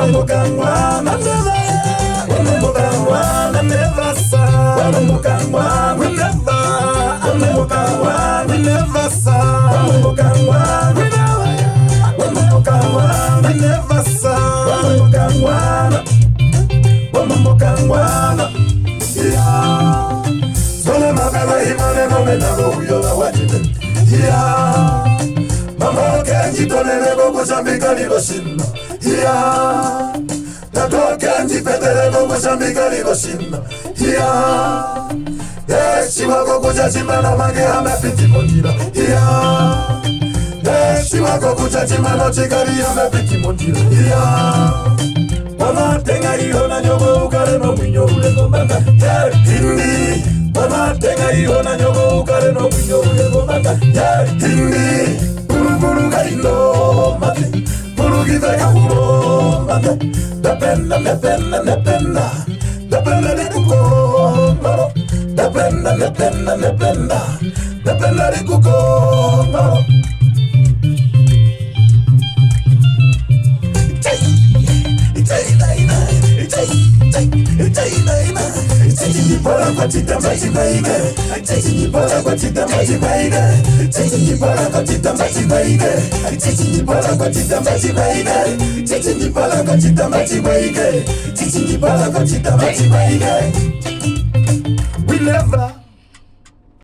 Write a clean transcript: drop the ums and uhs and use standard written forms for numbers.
Wamukangwana never, Wamukangwana never saw, Wamukangwana we never, Wamukangwana we never saw, Wamukangwana we never, Wamukangwana we never saw, Wamukangwana, Wamukangwana, yeah. Sole magala imane no menago uyola wajide, yeah. Mama kenji tonele gogo shambika liloshina, yeah. Tato kenji petele gogo shambika liloshina, yeah. Shiwa gogo jajima na mange hame piti mondira, yeah. Shiwa gogo jajima no chikari hame piti mondira, yeah. Mama tenga ihona nyogo ukare no mwinyo ule gomanga, yeah. Hindi Mama tenga ihona nyogo ukare no mwinyo ule gomanga, yeah. Hindi Buru gaino mate, buru gita kaburo mate. Dependa, dependa, dependa, dependa de kuko maro. Dependa, dependa, dependa, dependa de kuko maro. Para kwatita maji baige, titi para kwatita maji baige, titi para kwatita maji baige, titi para kwatita maji baige, titi para kwatita maji baige, titi para kwatita maji baige. We never